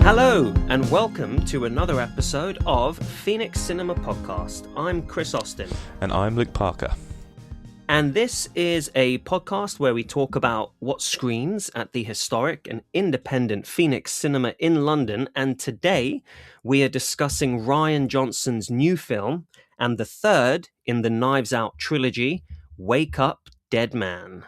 Hello, and welcome to another episode of Phoenix Cinema Podcast. I'm Chris Austin. And I'm Luke Parker. And this is a podcast where we talk about what screens at the historic and independent Phoenix Cinema in London. And today we are discussing Rian Johnson's new film and the third in the Knives Out trilogy, Wake Up, Dead Man.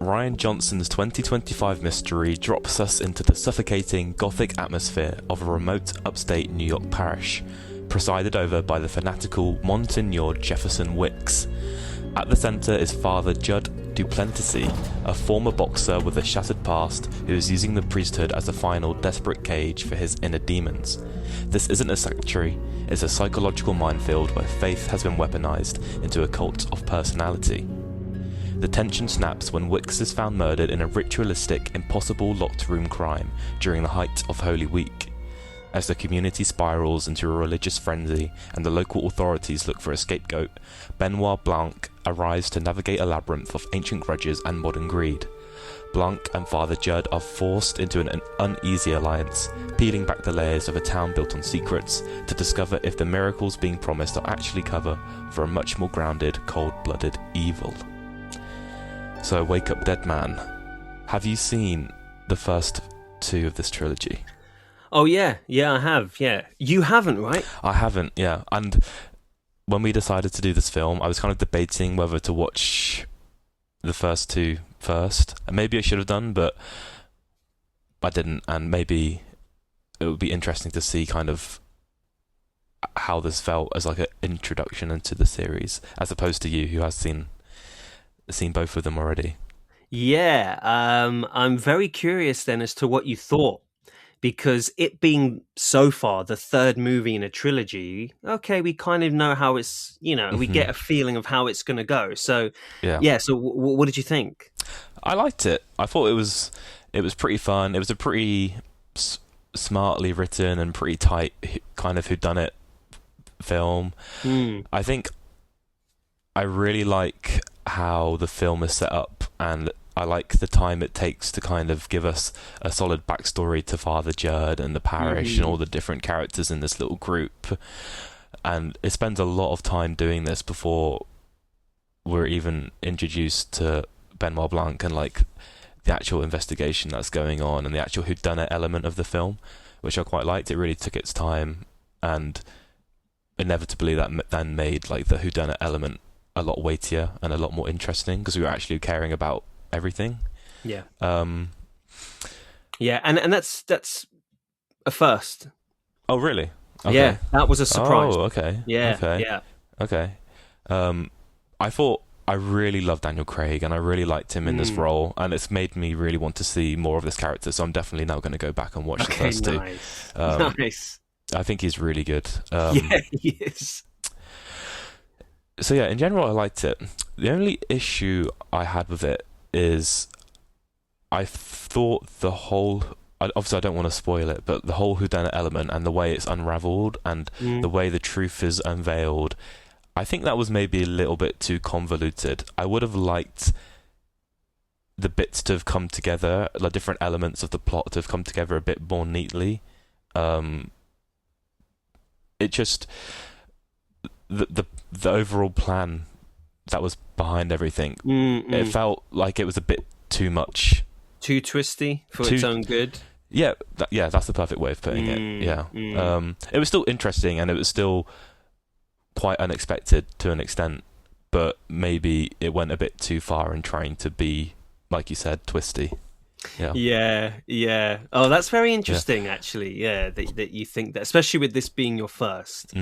Rian Johnson's 2025 mystery drops us into the suffocating gothic atmosphere of a remote upstate New York parish, presided over by the fanatical Monsignor Jefferson Wicks. At the centre is Father Judd Duplessis, a former boxer with a shattered past who is using the priesthood as a final desperate cage for his inner demons. This isn't a sanctuary, it's a psychological minefield where faith has been weaponized into a cult of personality. The tension snaps when Wicks is found murdered in a ritualistic, impossible locked room crime during the height of Holy Week. As the community spirals into a religious frenzy and the local authorities look for a scapegoat, Benoit Blanc arrives to navigate a labyrinth of ancient grudges and modern greed. Blanc and Father Judd are forced into an uneasy alliance, peeling back the layers of a town built on secrets to discover if the miracles being promised are actually cover for a much more grounded, cold-blooded evil. So, Wake Up, Dead Man. Have you seen the first two of this trilogy? Oh, yeah, I have, yeah. You haven't, right? I haven't, yeah. And when we decided to do this film, I was kind of debating whether to watch the first two first. And maybe I should have done, but I didn't. And maybe it would be interesting to see kind of how this felt as like an introduction into the series, as opposed to you, who has seen both of them already. Yeah, I'm very curious then as to what you thought, because it being so far the third movie in a trilogy, okay, we kind of know how it's, we get a feeling of how it's going to go. So, so what did you think? I liked it. I thought it was pretty fun. It was a pretty smartly written and pretty tight kind of whodunit film. I think I really like how the film is set up, and I like the time it takes to kind of give us a solid backstory to Father Judd and the parish and all the different characters in this little group. And it spends a lot of time doing this before we're even introduced to Benoit Blanc and like the actual investigation that's going on and the actual whodunit element of the film, which I quite liked. It really took its time, and inevitably that then made like the whodunit element a lot weightier and a lot more interesting because we were actually caring about everything. Yeah. And that's a first. Oh, really? Okay. Yeah, that was a surprise. Oh, okay. Yeah. Okay. Yeah. Okay. I thought I really loved Daniel Craig and I really liked him in this role, and it's made me really want to see more of this character. So I'm definitely now going to go back and watch the first two. Nice. I think he's really good. Yeah, he is. So yeah, in general, I liked it. The only issue I had with it is I thought the whole... Obviously, I don't want to spoil it, but the whole whodunit element and the way it's unraveled and the way the truth is unveiled, I think that was maybe a little bit too convoluted. I would have liked the bits to have come together, the different elements of the plot to have come together a bit more neatly. It just... The overall plan that was behind everything, it felt like it was a bit too much, too twisty for its own good. Yeah, that's the perfect way of putting it. Yeah, it was still interesting and it was still quite unexpected to an extent, but maybe it went a bit too far in trying to be, like you said, twisty. Yeah. Oh, that's very interesting, actually. Yeah, that you think that, especially with this being your first.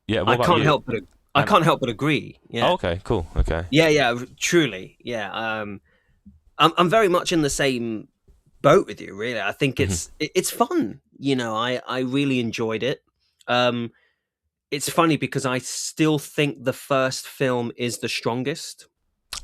Yeah, I can't help but agree. Yeah. Oh, okay, cool. Okay. Yeah, truly. Yeah. I'm very much in the same boat with you, really. I think it's fun. I really enjoyed it. It's funny because I still think the first film is the strongest.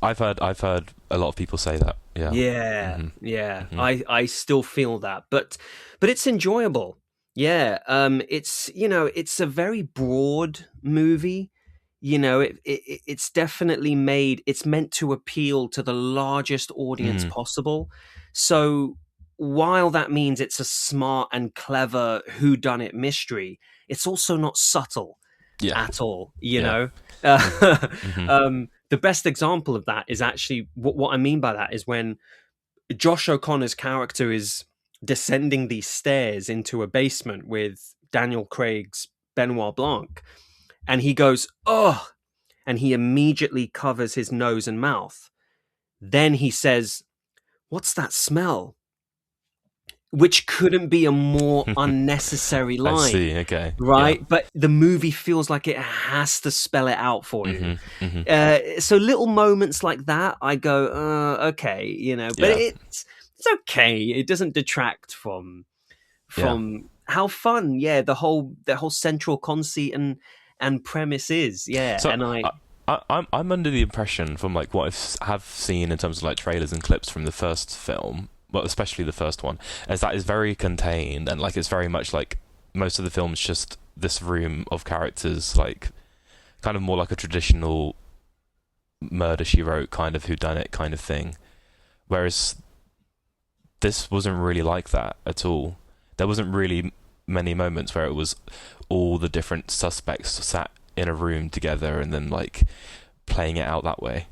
I've heard a lot of people say that. Yeah. I still feel that, but it's enjoyable. Yeah, it's a very broad movie. It's definitely it's meant to appeal to the largest audience possible. So while that means it's a smart and clever whodunit mystery, it's also not subtle Yeah. at all, you Yeah. know? The best example of that is actually what I mean by that is when Josh O'Connor's character is descending these stairs into a basement with Daniel Craig's Benoit Blanc, and he goes, "Ugh," and he immediately covers his nose and mouth. Then he says, "What's that smell?" Which couldn't be a more unnecessary I line. see. Okay. Right? Yeah. But the movie feels like it has to spell it out for you. Mm-hmm. So little moments like that, I go, okay, you know, but Yeah. it's okay. It doesn't detract from how fun, the whole central conceit and premise is. Yeah. So And I'm under the impression from like what have seen in terms of like trailers and clips from the first film, well, especially the first one, is that it's very contained and like it's very much like most of the film's just this room of characters, like kind of more like a traditional Murder She Wrote kind of whodunit kind of thing. Whereas this wasn't really like that at all. There wasn't really many moments where it was all the different suspects sat in a room together and then like playing it out that way.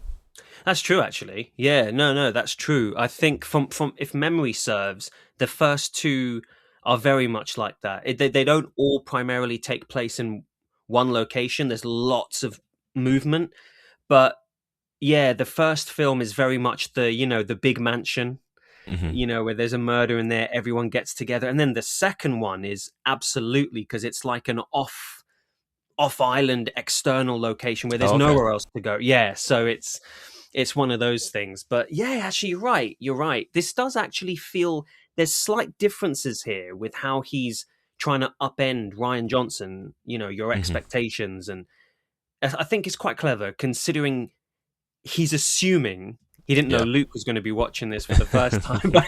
That's true, actually. Yeah, no, that's true. I think from if memory serves, the first two are very much like that. They don't all primarily take place in one location. There's lots of movement, but yeah, the first film is very much the big mansion, where there's a murder in there, everyone gets together, and then the second one is absolutely because it's like an off island external location where there's nowhere else to go. Yeah, so it's one of those things. But yeah, actually, you're right. This does actually feel there's slight differences here with how he's trying to upend Rian Johnson, your expectations. And I think it's quite clever considering he's assuming he didn't know Luke was going to be watching this for the first time, but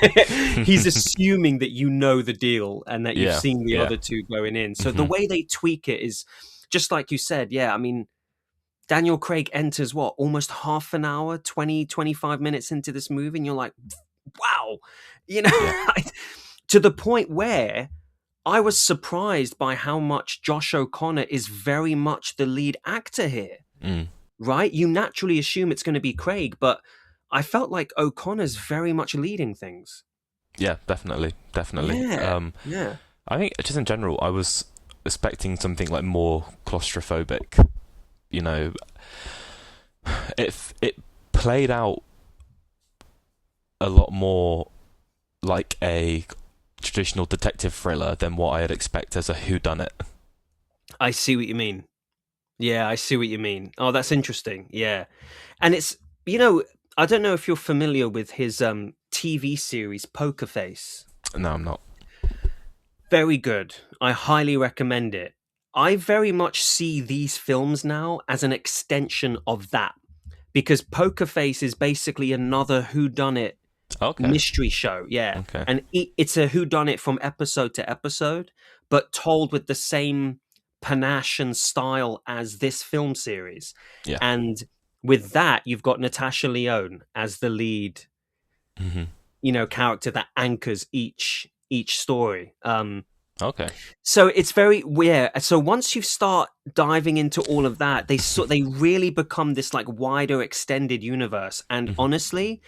he's assuming that you know the deal and that you've seen the other two going in. So the way they tweak it is just like you said. Yeah, I mean, Daniel Craig enters almost half an hour, 20, 25 minutes into this movie, and you're like, wow, to the point where I was surprised by how much Josh O'Connor is very much the lead actor here, right? You naturally assume it's going to be Craig, but I felt like O'Connor's very much leading things. Yeah, definitely. Yeah. I think just in general, I was expecting something like more claustrophobic. It played out a lot more like a traditional detective thriller than what I had expected as a whodunit. I see what you mean. Yeah, I see what you mean. Oh, that's interesting. Yeah. And it's, I don't know if you're familiar with his TV series Poker Face. No, I'm not. Very good. I highly recommend it. I very much see these films now as an extension of that, because Poker Face is basically another whodunit mystery show. Yeah. Okay. And it's a whodunit from episode to episode, but told with the same panache and style as this film series. Yeah. And with that, you've got Natasha Lyonne as the lead, character that anchors each story. Okay. So it's very weird. So once you start diving into all of that, they really become this like wider extended universe. And honestly,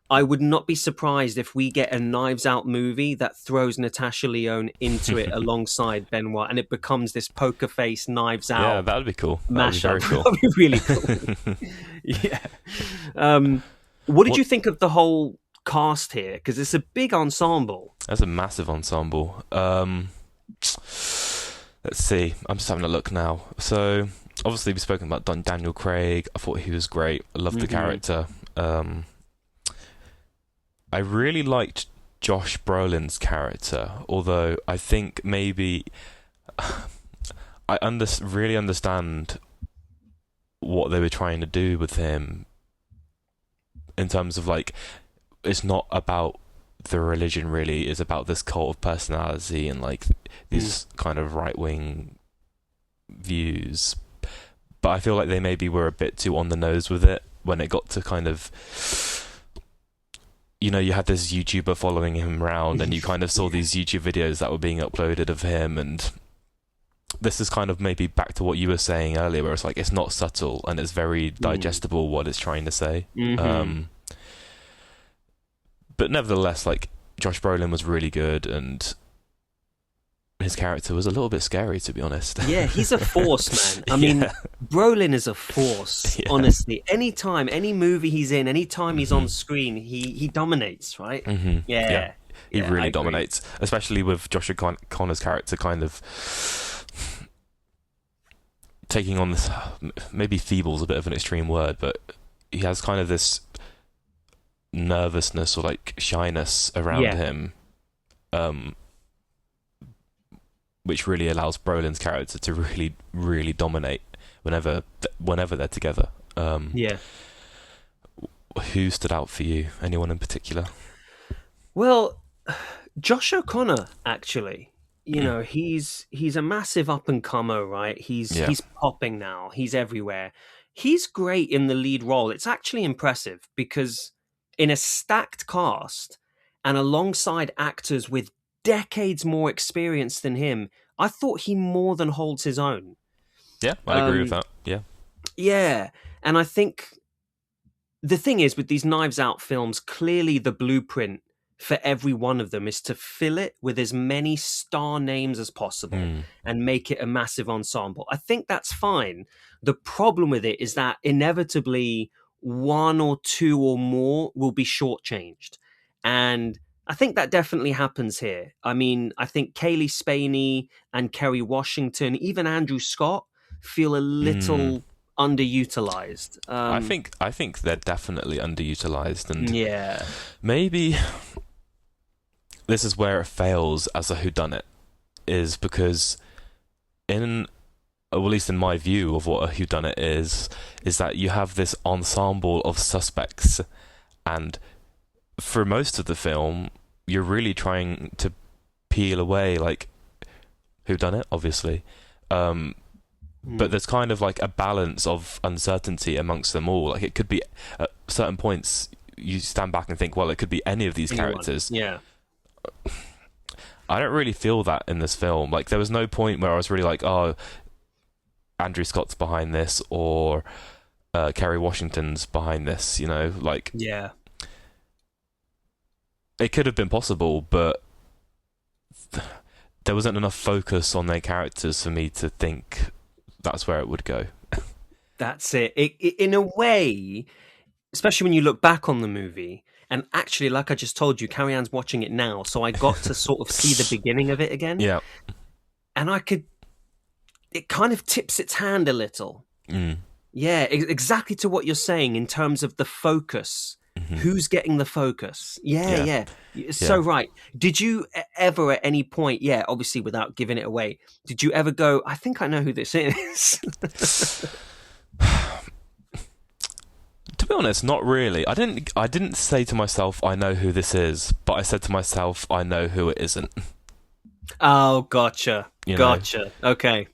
I would not be surprised if we get a Knives Out movie that throws Natasha Lyonne into it alongside Benoit, and it becomes this Poker Face Knives Out. Yeah, that'd be cool. Mashup. That'd be very cool. That'd be really cool. Yeah. What did you think of the whole cast here? Because it's a big ensemble. That's a massive ensemble. Let's see. I'm just having a look now. So obviously we've spoken about Daniel Craig. I thought he was great. I loved the character. I really liked Josh Brolin's character, although I think maybe I really understand what they were trying to do with him in terms of like, it's not about the religion really, it's about this cult of personality and like these kind of right-wing views. But I feel like they maybe were a bit too on the nose with it when it got to kind of you had this YouTuber following him around, and you kind of saw these YouTube videos that were being uploaded of him, and this is kind of maybe back to what you were saying earlier, where it's like it's not subtle and it's very digestible what it's trying to say. But nevertheless, like, Josh Brolin was really good, and his character was a little bit scary, to be honest. Yeah, he's a force, man. I mean, Brolin is a force, honestly. Anytime, any movie he's in, anytime he's on screen, he dominates, right? Yeah. He really dominates, especially with Joshua Connor's character kind of taking on this, maybe feeble's a bit of an extreme word, but he has kind of this nervousness or like shyness around him, which really allows Brolin's character to really, really dominate whenever they're together. Who stood out for you? Anyone in particular? Well, Josh O'Connor, actually. You know, he's a massive up and comer, right? He's popping now. He's everywhere. He's great in the lead role. It's actually impressive because in a stacked cast and alongside actors with decades more experience than him, I thought he more than holds his own. Yeah, I agree with that. Yeah. Yeah. And I think the thing is with these Knives Out films, clearly the blueprint for every one of them is to fill it with as many star names as possible and make it a massive ensemble. I think that's fine. The problem with it is that inevitably one or two or more will be shortchanged. And I think that definitely happens here. I mean, I think Kaylee Spaney and Kerry Washington, even Andrew Scott, feel a little underutilized. I think they're definitely underutilized, and maybe this is where it fails as a whodunit, is because at least in my view of what a whodunit is that you have this ensemble of suspects, and for most of the film, you're really trying to peel away, like, whodunit, obviously. But there's kind of like a balance of uncertainty amongst them all. Like, it could be, at certain points, you stand back and think, well, it could be any of these characters. Yeah. I don't really feel that in this film. Like, there was no point where I was really like, oh, Andrew Scott's behind this, or Kerry Washington's behind this, you know? Like, yeah. It could have been possible, but there wasn't enough focus on their characters for me to think that's where it would go. That's it. In a way, especially when you look back on the movie, and actually, like I just told you, Carrie Ann's watching it now, so I got to sort of see the beginning of it again. Yeah. And it kind of tips its hand a little. Yeah, exactly to what you're saying in terms of the focus. Who's getting the focus? Yeah. So right. Did you ever at any point, obviously without giving it away, did you ever go, I think I know who this is? To be honest, not really. I didn't say to myself, I know who this is, but I said to myself, I know who it isn't. Oh, gotcha. Okay.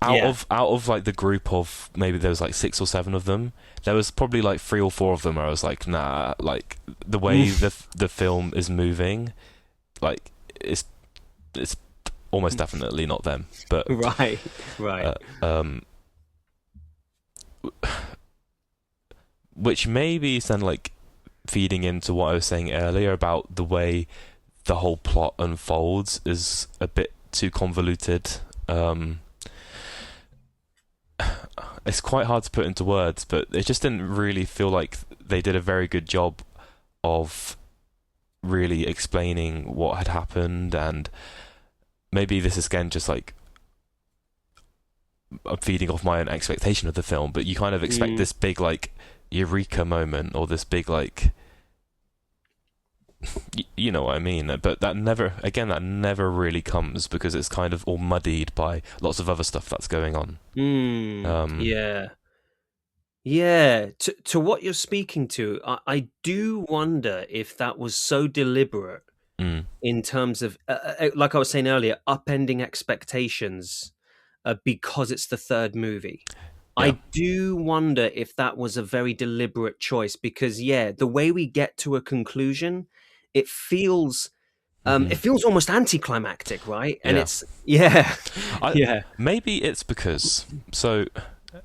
Out of like the group of, maybe there was like 6 or 7 of them, there was probably like 3 or 4 of them where I was like, nah, like the way the film is moving, like it's almost definitely not them. But right. Which maybe is then like feeding into what I was saying earlier about the way the whole plot unfolds is a bit too convoluted. It's quite hard to put into words, but it just didn't really feel like they did a very good job of really explaining what had happened. And maybe this is again just like I'm feeding off my own expectation of the film, but you kind of expect this big like eureka moment, or this big like you know what I mean, but that never really comes, because it's kind of all muddied by lots of other stuff that's going on. To what you're speaking to, I do wonder if that was so deliberate in terms of like I was saying earlier, upending expectations because it's the third movie. Yeah. I do wonder if that was a very deliberate choice because, yeah, the way we get to a conclusion, it feels Hmm. it feels almost anticlimactic, right? And Yeah. it's yeah, I yeah, maybe it's because so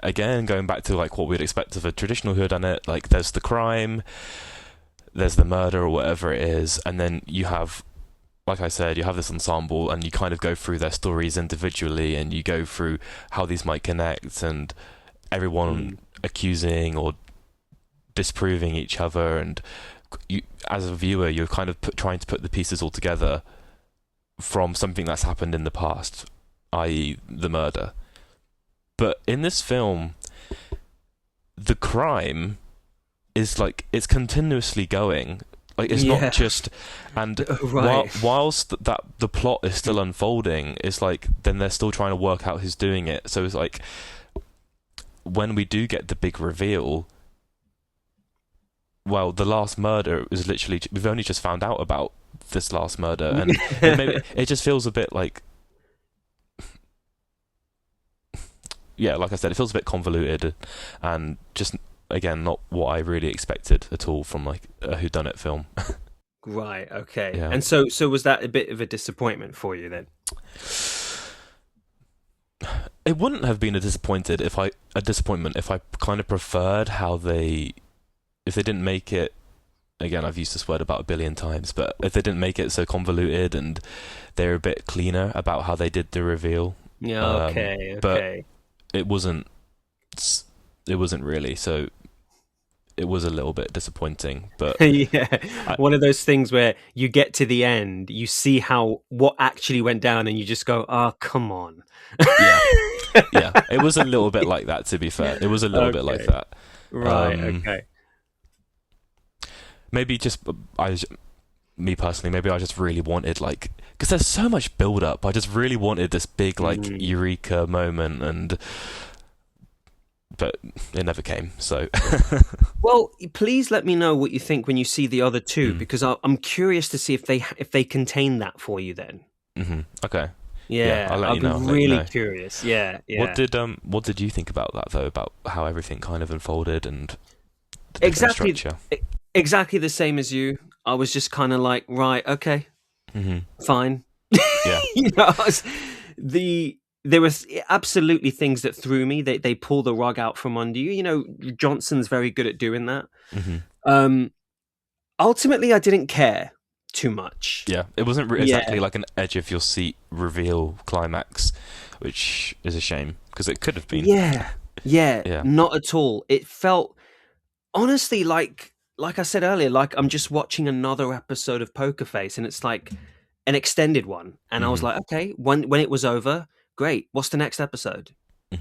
again going back to like what we'd expect of a traditional whodunit, like there's the crime, there's the murder or whatever it is, and then you have, like I said, you have this ensemble and you kind of go through their stories individually and you go through how these might connect and everyone accusing or disproving each other, and you, as a viewer, you're kind of trying to put the pieces all together from something that's happened in the past, i.e. the murder. But in this film, the crime is like it's continuously going. Like it's yeah, not just, and right, whilst that the plot is still unfolding, it's like then they're still trying to work out who's doing it. So it's like when we do get the big reveal, well, the last murder is literally we've only just found out about this last murder, and maybe it just feels a bit like, yeah, like I said, it feels a bit convoluted and just again not what I really expected at all from like a whodunit film. right, okay. Yeah. And so was that a bit of a disappointment for you then? It wouldn't have been a disappointment if I kind of preferred how if they didn't make it, again I've used this word about a billion times, but if they didn't make it so convoluted and they're a bit cleaner about how they did the reveal. Yeah, okay. But it wasn't really, so it was a little bit disappointing, but yeah, one of those things where you get to the end, you see what actually went down, and you just go, "Oh, come on." yeah, yeah, it was a little bit like that. To be fair, it was a little bit like that. Right. Okay. Maybe me personally, maybe I just really wanted like because there's so much build up. I just really wanted this big like eureka moment, but it never came. So, well, please let me know what you think when you see the other two, because I'm curious to see if they contain that for you. Then, okay, yeah, I'll let you know. I'll be really curious. Yeah, yeah. What did you think about that though? About how everything kind of unfolded and the exactly structure? Exactly the same as you. I was just kind of like, right, okay, fine. Yeah, There was absolutely things that threw me. They pull the rug out from under you. You know, Johnson's very good at doing that. Ultimately, I didn't care too much. Yeah, it wasn't exactly like an edge of your seat reveal climax, which is a shame because it could have been. Yeah, not at all. It felt honestly like I said earlier, like I'm just watching another episode of Poker Face, and it's like an extended one. And I was like, okay, when it was over, great. What's the next episode?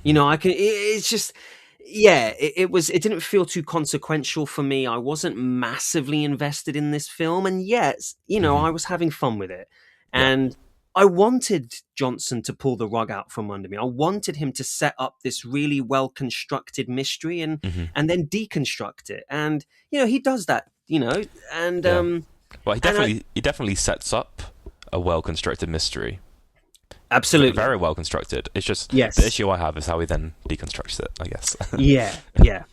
You know, it's just, yeah, it didn't feel too consequential for me. I wasn't massively invested in this film. And yet, you know, I was having fun with it. And I wanted Johnson to pull the rug out from under me. I wanted him to set up this really well-constructed mystery and then deconstruct it. And, you know, he does that, you know, and... Well, he definitely sets up a well-constructed mystery. Absolutely. Very well constructed. It's just the issue I have is how he then deconstructs it, I guess. yeah.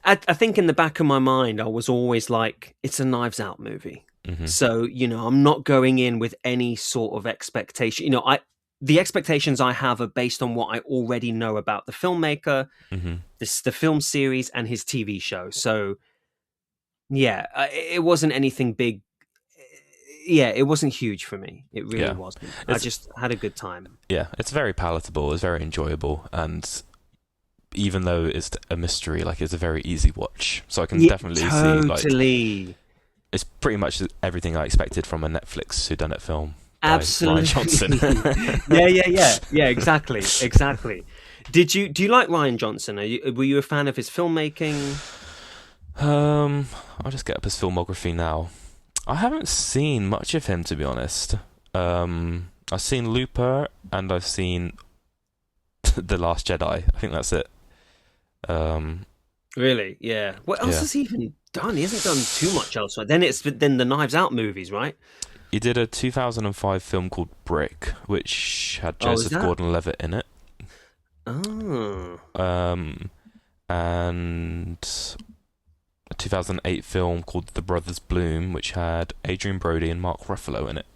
I think in the back of my mind, I was always like, it's a Knives Out movie. So, you know, I'm not going in with any sort of expectation. You know, the expectations I have are based on what I already know about the filmmaker, the film series, and his TV show. So, yeah, it wasn't anything big. Yeah, it wasn't huge for me. It really wasn't. I just had a good time. Yeah, it's very palatable. It's very enjoyable, and even though it's a mystery, like it's a very easy watch. So I can definitely see like it's pretty much everything I expected from a Netflix whodunit film. Absolutely, Rian Johnson. yeah. Exactly. Do you like Rian Johnson? Were you a fan of his filmmaking? I'll just get up his filmography now. I haven't seen much of him, to be honest. I've seen Looper and I've seen The Last Jedi. I think that's it. Really? Yeah. What else has he even done? He hasn't done too much else. Then the Knives Out movies, right? He did a 2005 film called Brick, which had Joseph Gordon-Levitt in it. Oh. and a 2008 film called The Brothers Bloom, which had Adrian Brody and Mark Ruffalo in it.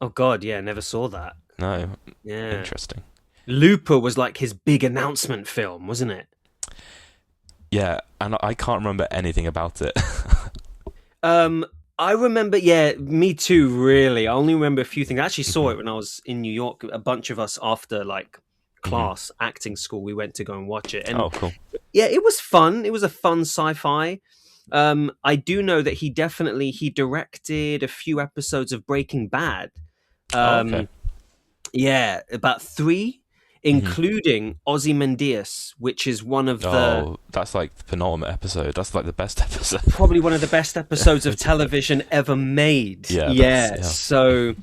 Oh God, yeah, never saw that. No, Yeah, interesting. Looper was like his big announcement film, wasn't it? Yeah, and I can't remember anything about it. I remember, yeah, me too, really. I only remember a few things. I actually saw it when I was in New York. A bunch of us after like class, acting school, we went to go and watch it. And Oh, cool. yeah, it was fun. It was a fun sci-fi. I do know that he directed a few episodes of Breaking Bad. Okay. Yeah, about 3, including Ozymandias, which is one of the Oh, that's like the penultimate episode. That's like the best episode. probably one of the best episodes of television ever made. Yeah. So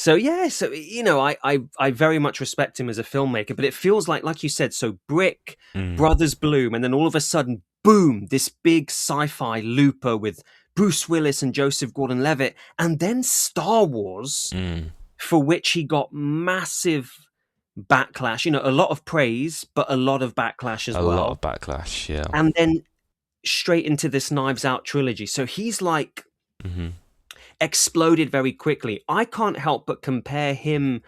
you know, I very much respect him as a filmmaker, but it feels like you said, so Brick, Brothers Bloom, and then all of a sudden, boom, this big sci-fi Looper with Bruce Willis and Joseph Gordon-Levitt, and then Star Wars, for which he got massive backlash. You know, a lot of praise, but a lot of backlash as well. A lot of backlash, yeah. And then straight into this Knives Out trilogy. So he's like exploded very quickly. I can't help but compare him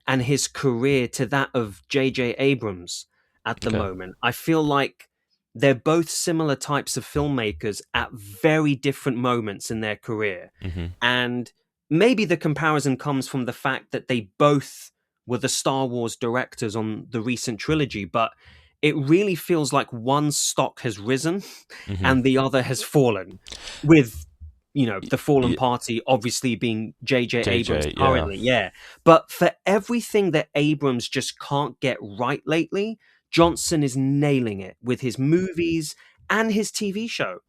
and his career to that of J.J. Abrams at the moment. I feel like they're both similar types of filmmakers at very different moments in their career. And maybe the comparison comes from the fact that they both were the Star Wars directors on the recent trilogy, but it really feels like one stock has risen and the other has fallen, with, you know, the fallen party obviously being J.J. Abrams currently. Yeah. But for everything that Abrams just can't get right lately, Johnson is nailing it with his movies and his TV show.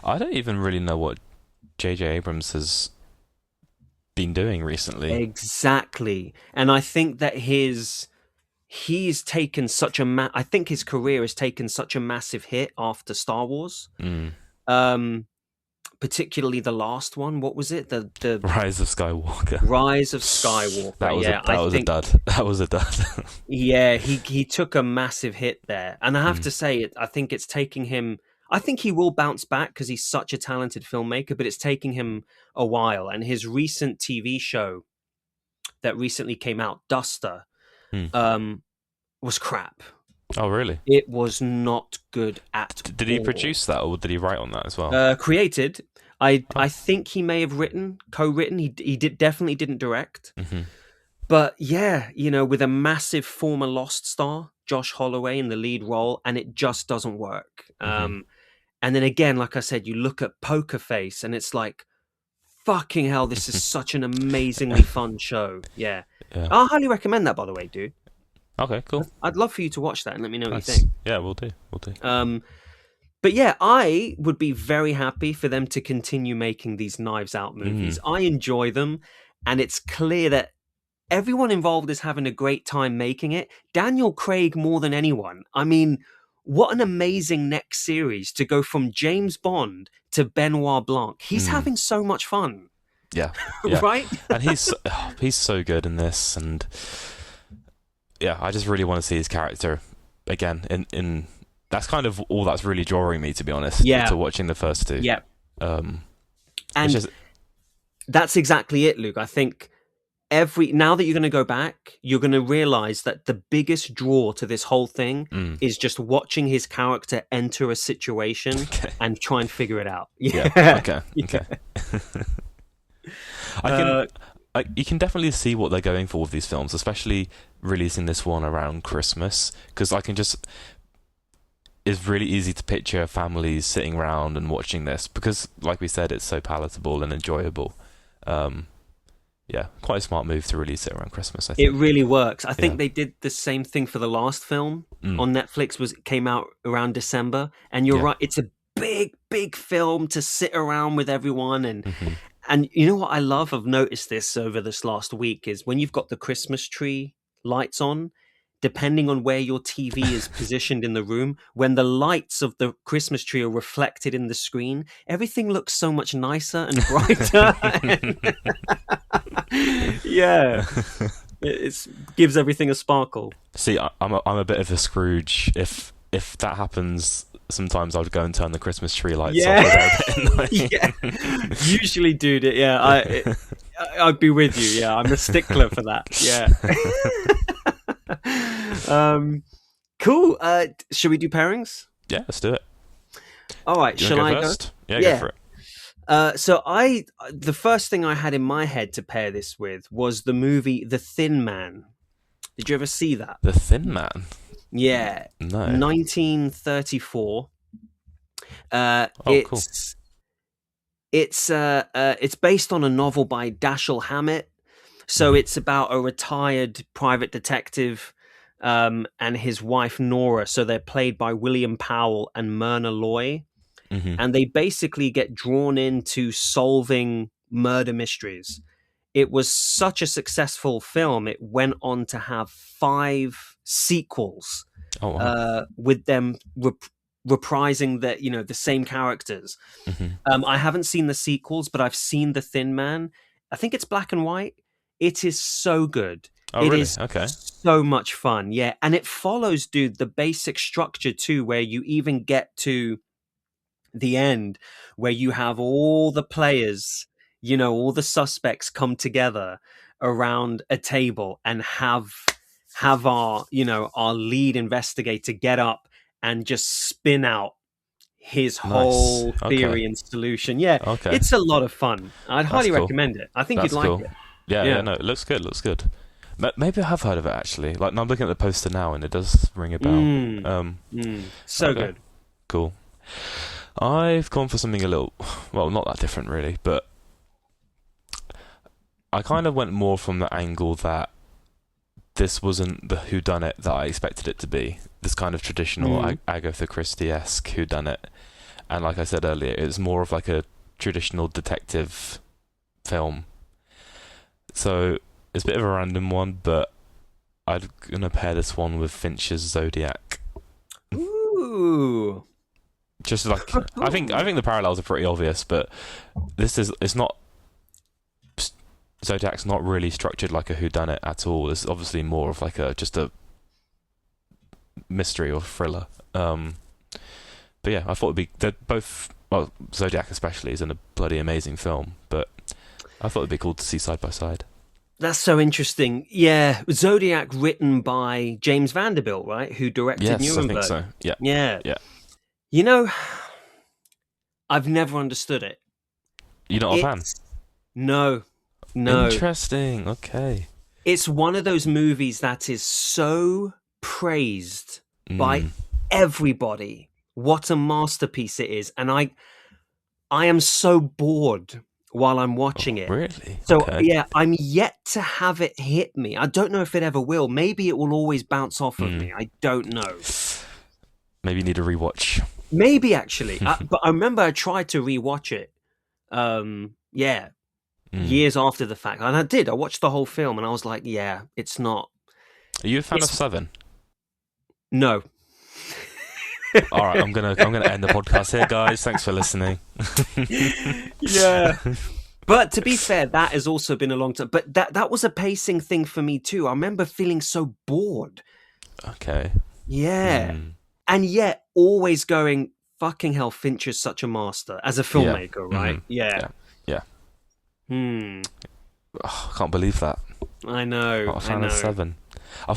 I don't even really know what J.J. Abrams has been doing recently. Exactly. And I think that he's taken such a I think his career has taken such a massive hit after Star Wars. Particularly the last one. What was it? The Rise of Skywalker. Rise of Skywalker. That was a dud. That was a dud. Yeah, he took a massive hit there. And I have to say, I think it's taking him... I think he will bounce back because he's such a talented filmmaker, but it's taking him a while. And his recent TV show that recently came out, Duster, was crap. Oh, really? It was not good at all. Did he produce that, or did he write on that as well? Created. I think he may have co-written. He definitely didn't direct. But yeah, you know, with a massive former Lost star, Josh Holloway, in the lead role, and it just doesn't work. And then again, like I said, you look at Poker Face, and it's like, fucking hell, this is such an amazingly fun show. Yeah. I highly recommend that, by the way, dude. Okay, cool. I'd love for you to watch that and let me know what you think. Yeah, we'll do. But yeah, I would be very happy for them to continue making these Knives Out movies. I enjoy them, and it's clear that everyone involved is having a great time making it. Daniel Craig more than anyone. I mean, what an amazing next series to go from James Bond to Benoit Blanc. He's having so much fun. Yeah. Right? And he's so good in this, and yeah, I just really want to see his character again in that's kind of all that's really drawing me, to be honest, to watching the first two. Yeah. And that's exactly it, Luke. I think now that you're going to go back, you're going to realize that the biggest draw to this whole thing is just watching his character enter a situation and try and figure it out. Okay. You can definitely see what they're going for with these films, especially releasing this one around Christmas, because it's really easy to picture families sitting around and watching this, because like we said, it's so palatable and enjoyable. Quite a smart move to release it around Christmas, I think. It really works. I think they did the same thing for the last film on Netflix. Came out around December, and you're right, it's a big film to sit around with everyone. And you know what I love? I've noticed this over this last week is when you've got the Christmas tree lights on, depending on where your TV is positioned in the room, when the lights of the Christmas tree are reflected in the screen, everything looks so much nicer and brighter. It gives everything a sparkle. See, I'm a bit of a Scrooge. If if that happens, sometimes I would go and turn the Christmas tree lights Yeah. off. Yeah. Usually, dude, I'd be with you. Yeah, I'm a stickler for that. Yeah. Cool. Should we do pairings? Yeah, let's do it. All right. Do you Shall wanna I go first? go? Yeah, go for it. So the first thing I had in my head to pair this with was the movie The Thin Man. Did you ever see that? The Thin Man? Yeah. No. 1934. Cool. It's based on a novel by Dashiell Hammett. So it's about a retired private detective and his wife Nora. So they're played by William Powell and Myrna Loy. Mm-hmm. And they basically get drawn into solving murder mysteries. It was such a successful film. It went on to have 5 sequels. Oh, wow. With them reprising the same characters. Mm-hmm. I haven't seen the sequels, but I've seen The Thin Man. I think it's black and white. It is so good. Oh, It really? is Okay. so much fun. Yeah, and it follows, dude, the basic structure too, where you even get to the end where you have all the players, all the suspects come together around a table and have our lead investigator get up and just spin out his whole theory and solution. Yeah, Okay. it's a lot of fun. I'd highly cool. recommend it. I think That's you'd like cool. it. Yeah, no, it looks good. Maybe I have heard of it, actually. Like, I'm looking at the poster now, and it does ring a bell. So good. Cool. I've gone for something a little, well, not that different, really, but I kind of went more from the angle that this wasn't the whodunit that I expected it to be. This kind of traditional Agatha Christie-esque whodunit. And like I said earlier, it's more of like a traditional detective film. So it's a bit of a random one, but I'm going to pair this one with Fincher's Zodiac. Ooh. Just like, I think the parallels are pretty obvious, but it's not, Zodiac's not really structured like a whodunit at all. It's obviously more of like just a mystery or thriller. But yeah, I thought they're both, well, Zodiac especially is in a bloody amazing film, but I thought it'd be cool to see side by side. That's so interesting. Yeah, Zodiac written by James Vanderbilt, right? Who directed Nuremberg. I think so. Yeah. I've never understood it. You're not a fan? No. Interesting. Okay. It's one of those movies that is so praised by everybody. What a masterpiece it is. And I am so bored while I'm watching it. Really? So, okay. Yeah, I'm yet to have it hit me. I don't know if it ever will. Maybe it will always bounce off of me. I don't know. Maybe you need a rewatch. Maybe, actually. But I remember I tried to rewatch it. Years after the fact. And I did. I watched the whole film and I was like, yeah, it's not. Are you a fan of Seven? No. All right, I'm gonna end the podcast here, guys. Thanks for listening. Yeah. But to be fair, that has also been a long time. But that was a pacing thing for me too. I remember feeling so bored. Okay. Yeah. And yet always going, fucking hell, Fincher's such a master as a filmmaker, right? Mm-hmm. Yeah. Oh, I can't believe that. I know. Not a fan of Seven. I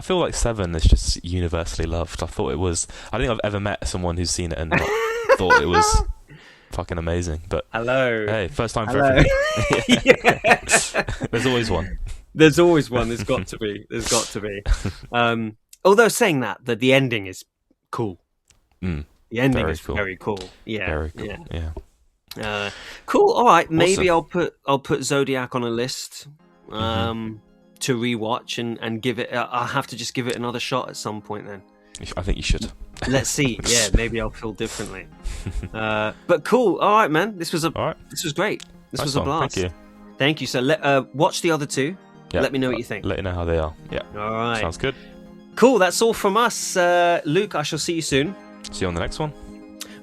feel like Seven is just universally loved. I thought it was. I don't think I've ever met someone who's seen it and not thought it was fucking amazing. But hello. Hey, first time for everything. There's always one. There's always one. There's got to be. Although saying that the ending is cool. The ending is cool. Very cool. Yeah. Very cool. Yeah. Cool. All right. Maybe Awesome. I'll put Zodiac on a list to rewatch and give it. I'll have to just give it another shot at some point then. I think you should. Let's see. Yeah, maybe I'll feel differently. But cool. All right, man. This was great. This was a blast. Thank you. So watch the other two. Yeah. Let me know what you think. Let you know how they are. Yeah. All right. Sounds good. Cool. That's all from us. Luke, I shall see you soon. See you on the next one.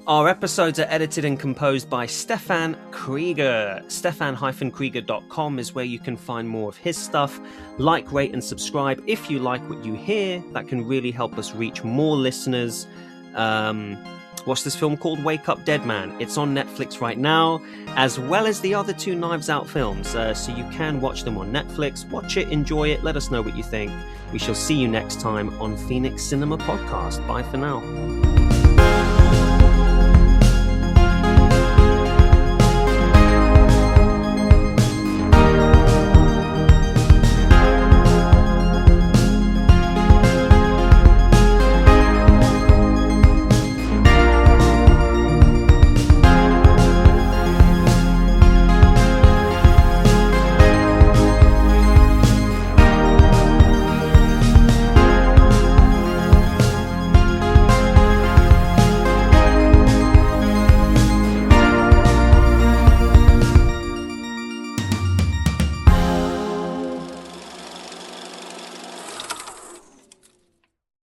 Our episodes are edited and composed by Stefan Krieger. Stefan-Krieger.com is where you can find more of his stuff. Like, rate, and subscribe if you like what you hear. That can really help us reach more listeners. Watch this film called Wake Up Dead Man. It's on Netflix right now, as well as the other 2 Knives Out films. So you can watch them on Netflix. Watch it, enjoy it, let us know what you think. We shall see you next time on Phoenix Cinema Podcast. Bye for now.